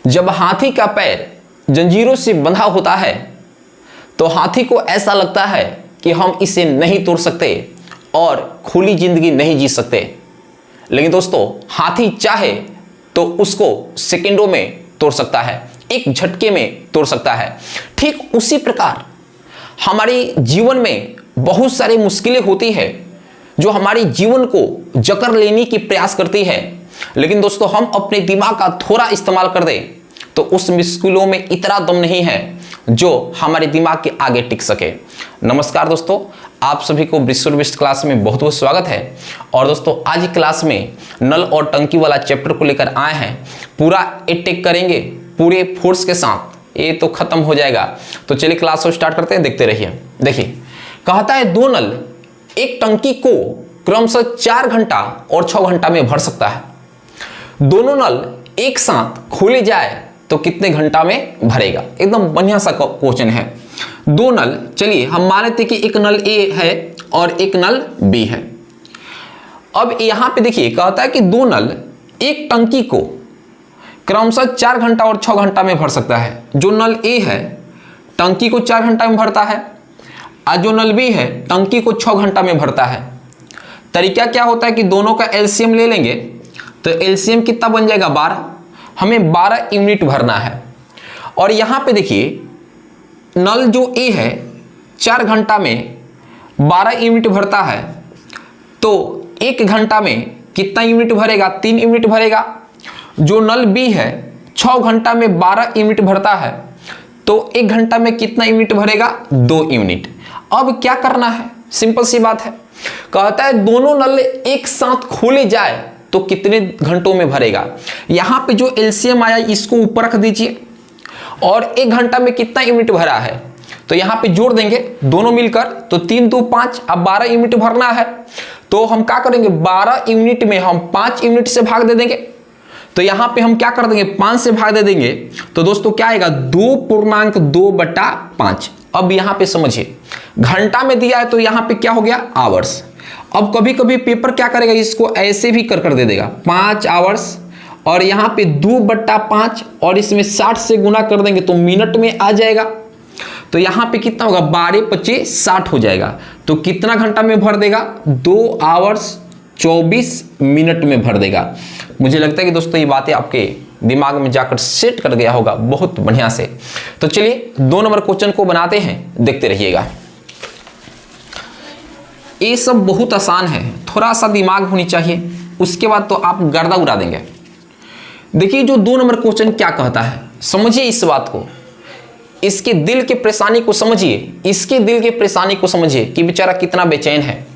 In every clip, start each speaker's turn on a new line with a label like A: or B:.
A: जब हाथी का पैर जंजीरों से बंधा होता है तो हाथी को ऐसा लगता है कि हम इसे नहीं तोड़ सकते और खुली जिंदगी नहीं जी सकते। लेकिन दोस्तों, हाथी चाहे तो उसको सेकंडों में तोड़ सकता है, एक झटके में तोड़ सकता है। ठीक उसी प्रकार हमारे जीवन में बहुत सारी मुश्किलें होती है जो हमारे जीवन को जकड़ लेने की प्रयास करती है। लेकिन दोस्तों, हम अपने दिमाग का थोड़ा इस्तेमाल कर दें तो उस मुश्किलों में इतना दम नहीं है जो हमारे दिमाग के आगे टिक सके। नमस्कार दोस्तों, आप सभी को वृषभ क्लास में बहुत बहुत स्वागत है। और दोस्तों, आज क्लास में नल और टंकी वाला चैप्टर को लेकर आए हैं। पूरा अटैक करेंगे पूरे फोर्स के साथ, ये तो खत्म हो जाएगा। तो चलिए क्लास को स्टार्ट करते हैं, देखते रहिए। देखिए, कहता है दो नल एक टंकी को क्रमशः 4 घंटा और 6 घंटा में भर सकता है। दोनों नल एक साथ खोले जाए तो कितने घंटा में भरेगा? एकदम बढ़िया सा क्वेश्चन है। दो नल, चलिए हम मान लेते कि एक नल ए है और एक नल बी है। अब यहां पे देखिए, कहता है कि दो नल एक टंकी को क्रमशः 4 घंटा और 6 घंटा में भर सकता है। जो नल ए है टंकी को 4 घंटा में भरता है और जो नल बी है टंकी को 6 घंटा में भरता है। तरीका क्या होता है कि दोनों का एलसीएम ले लेंगे तो एलसीएम कितना बन जाएगा? 12। हमें 12 यूनिट भरना है। और यहां पे देखिए, नल जो ए है 4 घंटा में 12 यूनिट भरता है तो 1 घंटा में कितना यूनिट भरेगा? 3 यूनिट भरेगा। जो नल बी है 6 घंटा में 12 यूनिट भरता है तो 1 घंटा में कितना यूनिट भरेगा? 2 यूनिट। अब क्या करना है? सिंपल सी बात है। कहता है दोनों नल एक साथ खोले जाए तो कितने घंटों में भरेगा। यहां पे जो एलसीएम आया इसको ऊपर रख दीजिए और 1 घंटा में कितना यूनिट भरा है तो यहां पे जोड़ देंगे दोनों मिलकर, तो 3 2 5। अब 12 यूनिट भरना है तो हम क्या करेंगे? 12 यूनिट में हम 5 यूनिट से भाग दे देंगे। तो यहां पे हम क्या कर देंगे? 5 से भाग दे देंगे। तो दोस्तों क्या आएगा? 2.2/5। अब यहां पे समझिए, घंटा में दिया है तो यहां पे क्या हो गया? आवर्स। अब कभी कभी पेपर क्या करेगा, इसको ऐसे भी कर दे देगा 5 आवर्स और यहां पे 2/5 और इसमें 60 से गुना कर देंगे तो मिनट में आ जाएगा। तो यहां पे कितना होगा? 12 25 60 हो जाएगा। तो कितना घंटा में भर देगा? 2 आवर्स 24 मिनट में भर देगा। मुझे लगता है कि दोस्तों ये बातें आपके दिमाग में जाकर सेट कर गया होगा बहुत बढ़िया से। तो चलिए 2 नंबर क्वेश्चन को बनाते हैं, देखते रहिएगा। ये सब बहुत आसान है, थोड़ा सा दिमाग होनी चाहिए, उसके बाद तो आप गर्दा उड़ा देंगे। देखिए जो 2 नंबर क्वेश्चन क्या कहता है, समझिए इस बात को, इसके दिल की परेशानी को समझिए, इसके दिल की परेशानी को समझिए कि बेचारा कितना बेचैन है।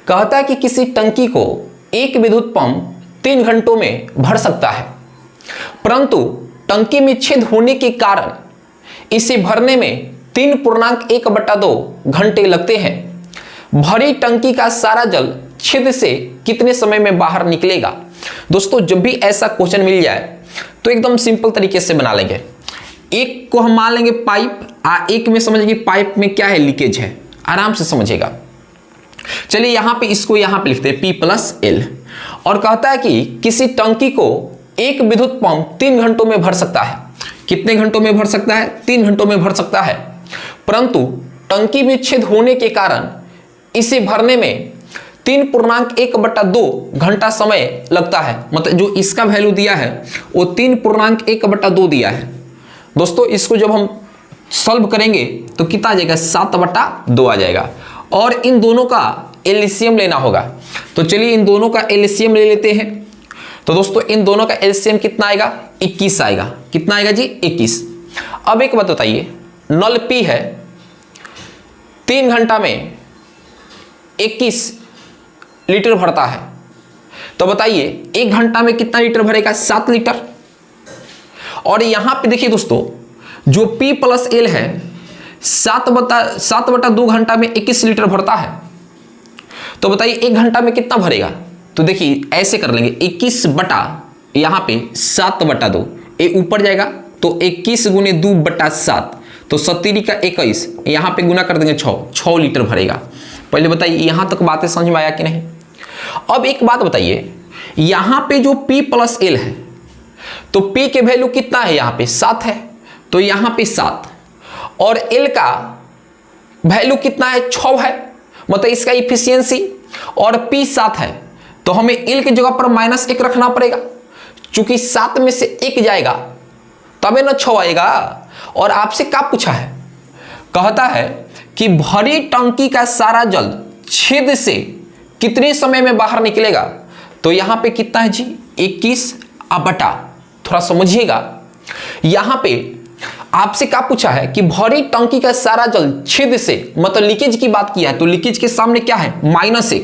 A: कहता है कि किसी टंकी को एक विद्युत पंप 3 घंटों में भर सकता है, परंतु टंकी में छेद होने के कारण इसे भरने में 3.1/2 घंटे लगते हैं। भरी टंकी का सारा जल छेद से कितने समय में बाहर निकलेगा? दोस्तों जब भी ऐसा क्वेश्चन मिल जाए तो एकदम सिंपल तरीके से बना लेंगे। एक को हम मान लेंगे पाइप, एक में समझिए पाइप में क्या है? लीकेज है। आराम से समझिएगा। चलिए यहां पे इसको यहां पे लिखते हैं P+L। और कहता है कि किसी टंकी को एक विद्युत पंप 3 घंटों में भर सकता है। कितने घंटों में भर सकता है? 3 घंटों में भर सकता है, परंतु टंकी में छेद होने के कारण इसे भरने में 3.1/2 घंटा समय लगता है। मतलब जो इसका वैल्यू दिया है वो 3.1/2 दिया है। दोस्तों इसको जब हम सॉल्व करेंगे तो कितना आ जाएगा? 7/2 आ जाएगा। और इन दोनों का एलसीएम लेना होगा। तो चलिए इन दोनों का एलसीएम ले लेते हैं। तो दोस्तों इन दोनों का एलसीएम कितना आएगा? 21 आएगा। कितना आएगा जी? 21। अब एक बात बताइए, नल पी है 3 घंटा में 21 लीटर भरता है, तो बताइए 1 घंटा में कितना लीटर भरेगा? 7 लीटर। और यहां पे देखिए दोस्तों, जो P+L है 7/2 घंटा में 21 लीटर भरता है, तो बताइए 1 घंटा में कितना भरेगा? तो देखिए ऐसे कर लेंगे, 21 बटा यहां पे 7/2, ये ऊपर जाएगा तो 21 × 2/7, तो 70 का 21, यहां पे गुना कर देंगे 6 लीटर भरेगा। पहले बताइए यहां तक बातें समझ में आया कि नहीं? अब एक बात बताइए, यहां पे जो P+L है तो P के वैल्यू कितना है यहाँ पे 7 है, तो यहाँ पे 7, और L का वैल्यू कितना है 6 है, मतलब इसका इफिशियंसी, और P 7 है, तो हमें L की जगह पर -1 रखना पड़ेगा, चूंकि 7 में से 1 जाएगा तबे ना 6 आएगा। और आपसे क्या पूछा है, कहता है कि भरी टंकी का सारा जल छेद से कितने समय में बाहर निकलेगा, तो यहां पे कितना है जी 21/, थोड़ा समझिएगा। यहां पे आपसे क्या पूछा है कि भरी टंकी का सारा जल छेद से, मतलब लीकेज की बात किया है, तो लीकेज के सामने क्या है -1,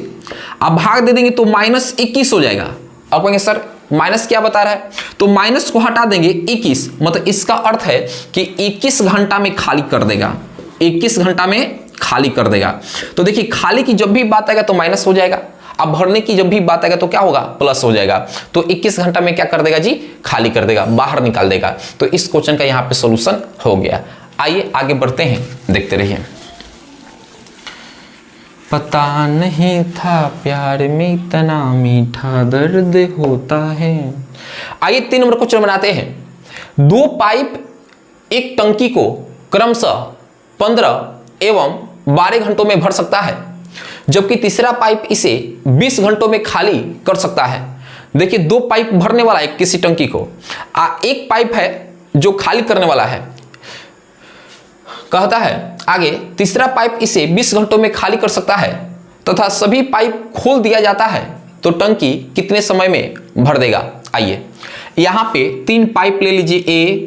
A: आप भाग दे देंगे तो -21 हो जाएगा। अब कहेंगे सर माइनस क्या बता रहा है, तो माइनस को हटा देंगे 21, मतलब इसका अर्थ है कि 21 घंटा में खाली कर देगा, 21 घंटा में खाली कर देगा। तो देखिए खाली की जब भी बात आएगा तो माइनस हो जाएगा, अब भरने की जब भी बात आएगा तो क्या होगा प्लस हो जाएगा। तो 21 घंटा में क्या कर देगा जी खाली कर देगा, बाहर निकाल देगा। तो इस क्वेश्चन का यहाँ पे सोल्यूशन हो गया। आइए आगे बढ़ते हैं, देखते रहिए। पता नहीं था प्यार में इतना मीठा दर्द होता है। आइए 3 नंबर क्वेश्चन बनाते हैं। 2 पाइप एक टंकी को क्रमशः 15 एवं 12 घंटों में भर सकता है, जबकि तीसरा पाइप इसे 20 घंटों में खाली कर सकता है। देखिए 2 पाइप भरने वाला है किसी टंकी को, एक पाइप है जो खाली करने वाला है। कहता है आगे तीसरा पाइप इसे 20 घंटों में खाली कर सकता है तथा सभी पाइप खोल दिया जाता है, तो टंकी कितने समय में भर देगा। आइए यहां पे 3 पाइप ले लीजिए, A,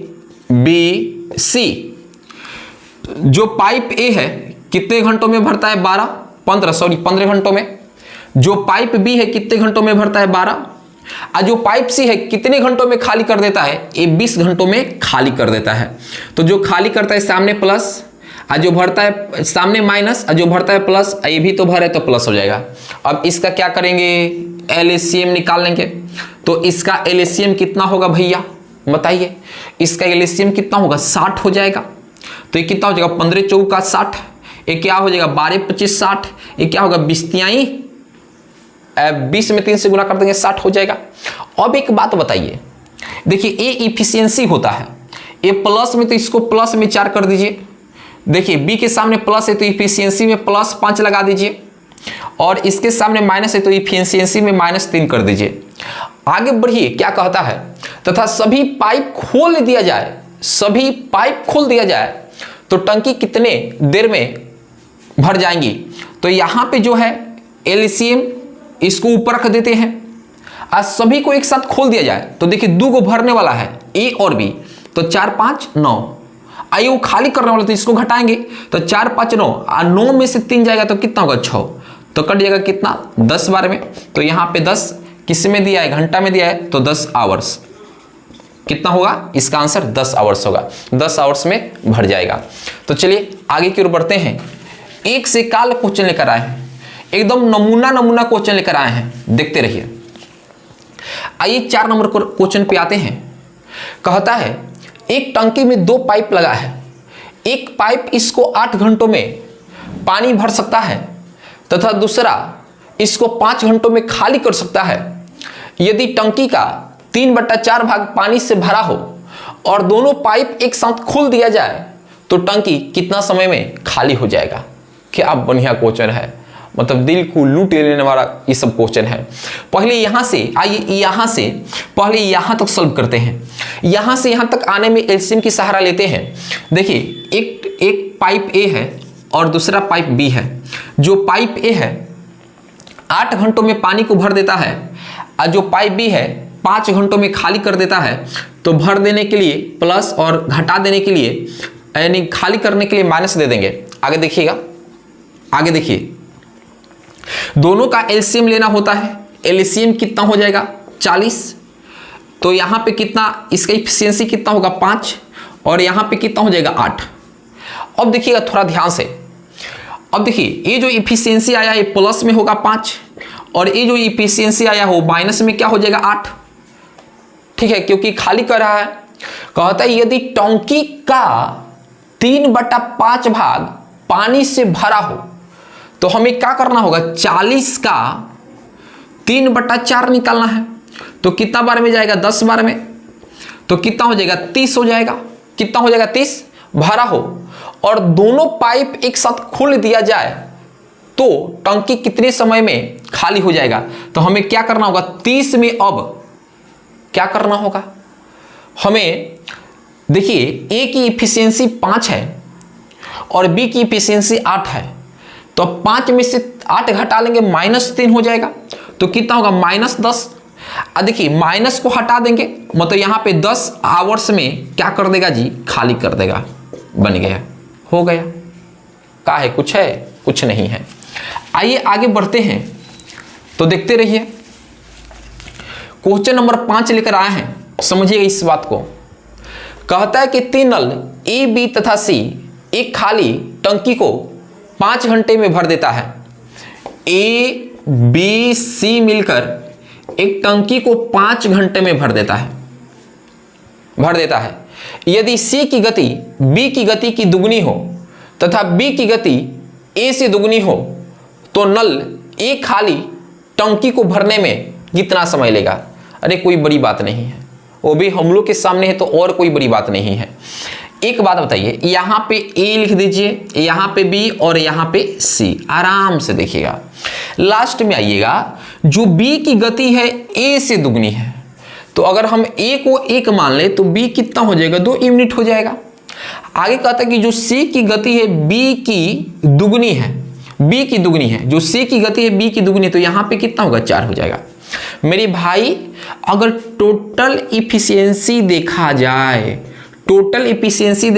A: B, C। जो पाइप A है कितने घंटों में भरता है 15 घंटों में। जो पाइप B है कितने घंटों में भरता है 12, और जो पाइप C है कितने घंटों में खाली कर देता है, ये 20 घंटों में खाली कर देता है। तो जो खाली करता है सामने प्लस, और जो भरता है सामने माइनस, और जो भरता है प्लस, ये भी तो भरे तो प्लस हो जाएगा। अब इसका क्या करेंगे LCM निकाल लेंगे, तो इसका LCM कितना होगा भैया बताइए, इसका LCM कितना होगा 60 हो जाएगा। तो ये कितना हो जाएगा 15 चौका 60, ये क्या हो जाएगा 12 25 60, ये क्या होगा 20 में 3 से गुना कर देंगे 60 हो जाएगा। अब एक बात बताइए, देखिए ए इफिशियंसी होता है, ए प्लस में तो इसको प्लस में 4 कर दीजिए। देखिए बी के सामने प्लस है तो इफिशियंसी में +5 लगा दीजिए, और इसके सामने माइनस है तो इफिशियंसी में -3 कर दीजिए। आगे बढ़िए क्या कहता है, तथा सभी पाइप खोल दिया जाए, सभी पाइप खोल दिया जाए तो टंकी कितने देर में भर जाएंगी। तो यहां पे जो है LCM इसको ऊपर रख देते हैं, आज सभी को एक साथ खोल दिया जाए तो देखिए 2 को भरने वाला है A और B, तो 4 5 9, आइए वो खाली करने वाला तो इसको घटाएंगे, तो 4 5 9, और 9 में से 3 जाएगा तो कितना होगा 6, तो कट जाएगा कितना 10 बार में। तो यहाँ पे 10 किस में दिया है घंटा में दिया है, तो 10 आवर्स कितना होगा, इसका आंसर 10 आवर्स होगा, 10 आवर्स में भर जाएगा। तो चलिए आगे की ओर बढ़ते हैं। एक से काल क्वेश्चन लेकर आए हैं, एकदम नमूना क्वेश्चन लेकर आए हैं, देखते रहिए। आइए 4 नंबर क्वेश्चन पे आते हैं। कहता है एक टंकी में 2 पाइप लगा है, एक पाइप इसको 8 घंटों में पानी भर सकता है तथा दूसरा इसको 5 घंटों में खाली कर सकता है। यदि टंकी का 3/4 भाग पानी से भरा हो और दोनों पाइप एक साथ खोल दिया जाए तो टंकी कितना समय में खाली हो जाएगा। क्या बढ़िया क्वेश्चन है, मतलब दिल को लूट लेने वाला ये सब क्वेश्चन है। पहले यहां से आइए, यहां से पहले यहां तक सॉल्व करते हैं, यहां से यहां तक आने में LCM की सहारा लेते हैं। देखिए एक पाइप A है और दूसरा पाइप B है। जो पाइप A है 8 घंटों में पानी को भर देता है, और जो पाइप B है 5 घंटों में खाली कर देता है। तो भर देने के लिए प्लस और घटा देने के लिए यानी खाली करने के लिए माइनस दे देंगे। आगे देखिएगा, आगे देखिए, दोनों का LCM लेना होता है। LCM कितना हो जाएगा 40, तो यहां पे कितना इसका इफिशियंसी कितना होगा 5, और यहां पे कितना हो जाएगा 8। अब देखिएगा थोड़ा ध्यान से, अब देखिए ये जो इफिशियंसी आया है प्लस में होगा 5, और ये जो इफिशियंसी आया हो माइनस में क्या हो जाएगा 8। ठीक है, क्योंकि खाली कर रहा है। कहता है यदि टंकी का 3/5 भाग पानी से भरा हो तो हमें क्या करना होगा, 40 का 3/4 निकालना है। तो कितना बार में जाएगा 10 बार में, तो कितना हो जाएगा 30 हो जाएगा। कितना हो जाएगा 30 भरा हो और दोनों पाइप एक साथ खोल दिया जाए तो टंकी कितने समय में खाली हो जाएगा। तो हमें क्या करना होगा 30 में अब क्या करना होगा, हमें देखिए ए की इफिशियंसी 5 है और बी की इफिशियंसी 8 है, तो 5 में से 8 घटा लेंगे -3 हो जाएगा। तो कितना होगा -10। देखिए माइनस को हटा देंगे मतलब यहां पे 10 आवर्स में क्या कर देगा जी, खाली कर देगा। बन गया, हो गया। क्या है, कुछ है, कुछ नहीं है। आइए आगे बढ़ते हैं, तो देखते रहिए। क्वेश्चन नंबर 5 लेकर आए हैं, समझिए इस बात को। कहता है कि 3 नल ए, बी तथा सी एक खाली टंकी को 5 घंटे में भर देता है। ए, बी, सी मिलकर एक टंकी को 5 घंटे में भर देता है। यदि सी की गति बी की गति की दुगनी हो तथा बी की गति ए से दुगनी हो तो नल ए खाली टंकी को भरने में कितना समय लेगा। अरे कोई बड़ी बात नहीं है, वो भी हम लोग के सामने है तो और कोई बड़ी बात नहीं है। एक बात बताइए, यहां पे ए लिख दीजिए, यहां पे बी और यहां पे सी, आराम से देखिएगा। लास्ट में आइएगा, जो बी की गति है ए से दुगनी है, तो अगर हम ए को 1 मान ले तो बी कितना हो जाएगा, 2 यूनिट हो जाएगा। आगे कहता है कि जो सी की गति है बी की दुगनी है, बी की दुगनी है, जो सी की गति है बी की दुगनी है, तो यहां पे कितना होगा, 4 हो जाएगा। मेरे भाई अगर टोटल इफिशियंसी देखा जाए, टोटल इफिशियंसी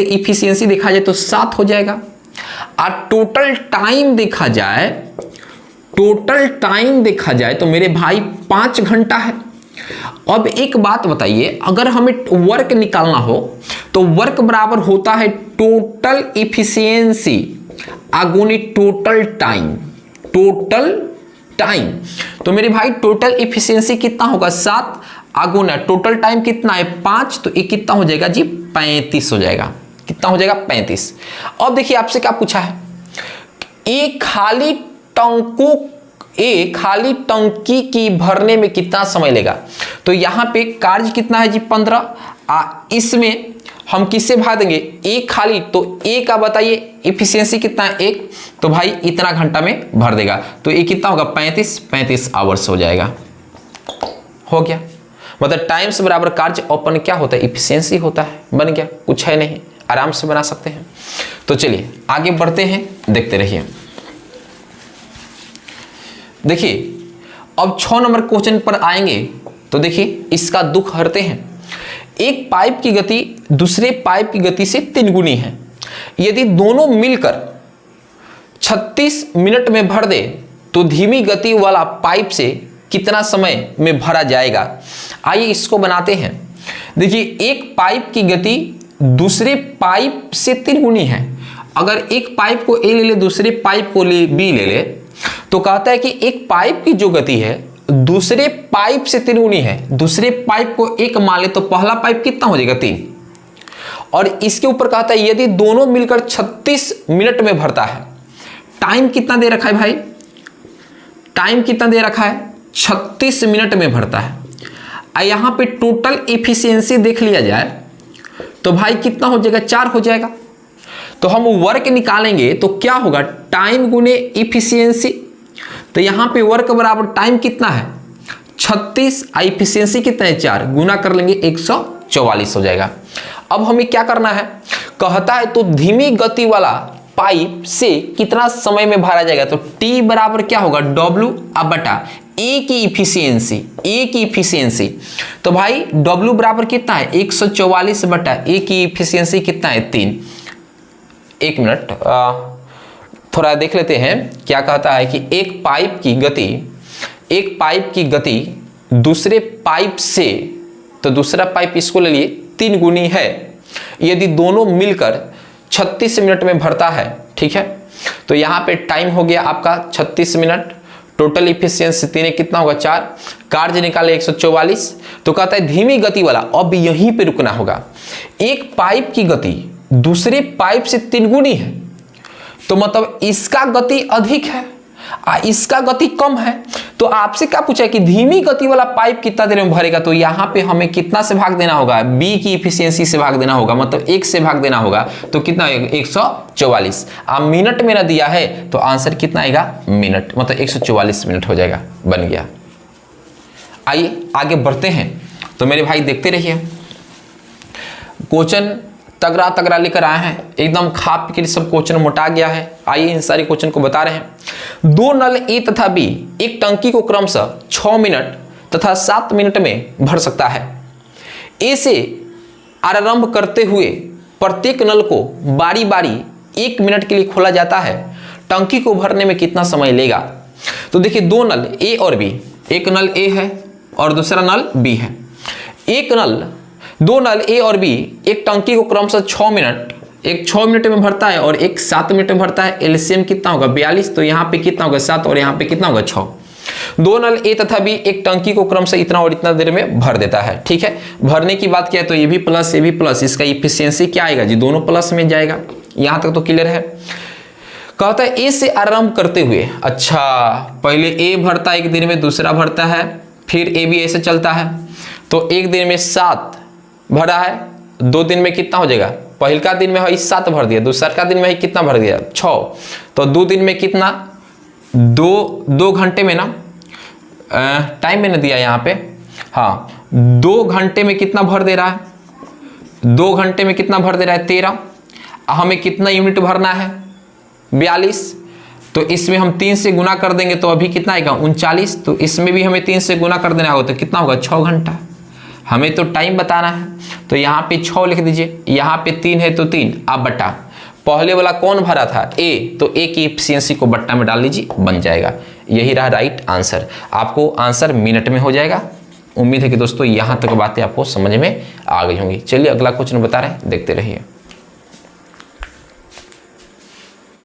A: देखा जाए तो 7 हो जाएगा। और टोटल टाइम देखा जाए तो मेरे भाई 5 घंटा है। अब एक बात बताइए, अगर हमें वर्क निकालना हो तो वर्क बराबर होता है टोटल इफिशियंसी अगुनी टोटल टाइम। तो मेरे भाई टोटल इफिशियंसी कितना होगा, 7 अगुना टोटल टाइम कितना है, 5, तो ये कितना हो जाएगा जी, 35 हो जाएगा। कितना हो जाएगा, 35। अब देखिए आपसे क्या पूछा है, एक खाली टंकी की भरने में कितना समय लेगा। तो यहां पे कार्य कितना है जी, 15। इसमें हम किससे भाग देंगे, एक खाली, तो ए का बताइए इफिशियंसी कितना है, 1, तो भाई इतना घंटा में भर देगा। तो ये कितना होगा, 35 आवर्स हो जाएगा। हो गया, मतलब टाइम्स बराबर कार्य अपन क्या होता है, इफिशियंसी होता है। बन गया, कुछ है नहीं, आराम से बना सकते हैं। तो चलिए आगे बढ़ते हैं, देखते रहिए। देखिए अब 6 नंबर क्वेश्चन पर आएंगे, तो देखिए इसका दुख हरते हैं। एक पाइप की गति दूसरे पाइप की गति से 3 गुनी है। यदि दोनों मिलकर 36 मिनट में भर दे तो धीमी गति वाला पाइप से कितना समय में भरा जाएगा। आइए इसको बनाते हैं। देखिए एक पाइप की गति दूसरे पाइप से 3 गुनी है। अगर एक पाइप को ए ले ले, दूसरे पाइप को बी ले ले, तो कहता है कि एक पाइप की जो गति है दूसरे पाइप से 3 गुनी है। दूसरे पाइप को 1 मान ले तो पहला पाइप कितना हो जाएगा, 3। और इसके ऊपर कहता है यदि दोनों मिलकर 36 मिनट में भरता है। टाइम कितना दे रखा है भाई, टाइम कितना दे रखा है, 36 मिनट में भरता है। यहां पे टोटल इफिशियंसी देख लिया जाए तो भाई कितना हो जाएगा, 4 हो जाएगा। तो हम वर्क निकालेंगे तो क्या होगा, टाइम गुने इफिशियंसी। तो यहां पे वर्क बराबर टाइम कितना है, 36, इफिशियंसी कितना है, 4, गुना कर लेंगे 144 हो जाएगा। अब हमें क्या करना है, कहता है तो धीमी गति वाला पाइप से कितना समय में भरा जाएगा। तो T बराबर क्या होगा, W अब बटा ए की इफिशियंसी। तो भाई W बराबर कितना है, 144 बटा ए की इफिशियंसी कितना है, 3। 1 मिनट थोड़ा देख लेते हैं क्या कहता है कि एक पाइप की गति दूसरे पाइप से, तो दूसरा पाइप इसको ले लिए 3 गुनी है। यदि दोनों मिलकर 36 मिनट में भरता है, ठीक है। तो यहां पे टाइम हो गया आपका 36 मिनट, टोटल इफिशियंसी 3 कितना होगा, 4, कार्य निकाले 144। तो कहता है धीमी गति वाला, अब यहीं पे रुकना होगा। एक पाइप की गति दूसरे पाइप से 3 गुनी है, तो मतलब इसका गति अधिक है इसका गति कम है, तो आपसे क्या पूछा है कि धीमी गति वाला पाइप कितना देर में भरेगा, तो यहाँ पे हमें कितना से भाग देना होगा, बी की इफिशियंसी से भाग देना होगा, मतलब 1 से भाग देना होगा, तो कितना 144। अब मिनट में ना दिया है तो आंसर कितना आएगा मिनट, मतलब 144 मिनट हो जाएगा, बन गया। आइए आगे बढ़ते हैं, तो मेरे भाई देखते रहिए। क्वेश्चन तगड़ा तगड़ा लेकर आए हैं, एकदम खा पी के सब क्वेश्चन मोटा गया है। आइए इन सारे क्वेश्चन को बता रहे हैं। 2 नल ए तथा बी एक टंकी को क्रमशः 6 मिनट तथा 7 मिनट में भर सकता है। ए से आरंभ करते हुए प्रत्येक नल को बारी बारी 1 मिनट के लिए खोला जाता है, टंकी को भरने में कितना समय लेगा। तो देखिए 2 नल ए और बी, एक नल ए है और दूसरा नल बी है। दो नल ए और बी एक टंकी को क्रमशः 6 मिनट, एक 6 मिनट में भरता है और एक 7 मिनट में भरता है। एलसीएम कितना होगा 42, तो यहाँ पे कितना होगा 7 और यहाँ पे कितना होगा 6। 2 नल ए तथा बी एक टंकी को क्रमशः इतना और इतना देर में भर देता है। ठीक है, भरने की बात किया है तो ये भी प्लस ये भी प्लस, इसका इफिशियंसी क्या आएगा जी, दोनों प्लस में जाएगा। यहाँ तक तो क्लियर है। कहता है ए से आरंभ करते हुए, अच्छा पहले ए भरता है 1 दिन में, दूसरा भरता है, फिर ए भी ऐसे चलता है, तो 1 दिन में 7 भरा है, 2 दिन में कितना हो जाएगा, पहल का दिन में है 7 भर दिया, दूसरा का दिन में है कितना भर दिया 6, तो 2 दिन में कितना 2 घंटे में ना, टाइम में ना दिया यहाँ पे, हाँ 2 घंटे में कितना भर दे रहा है, 2 घंटे में कितना भर दे रहा है 13। हमें कितना यूनिट भरना है 42, तो इसमें हम 3 से गुना कर देंगे तो अभी कितना आएगा 39, तो इसमें भी हमें 3 से गुना कर देना होगा तो कितना होगा 6 घंटा। हमें तो टाइम बताना है, तो यहाँ पे 6 लिख दीजिए, यहाँ पे 3 है तो 3, आप बटा, पहले वाला कौन भरा था ए, तो ए की इफिशियंसी को बट्टा में डाल लीजिए, बन जाएगा। यही रहा राइट आंसर, आपको आंसर मिनट में हो जाएगा। उम्मीद है कि दोस्तों यहाँ तक बातें आपको समझ में आ गई होंगी। चलिए अगला क्वेश्चन बता रहे हैं, देखते रहिए।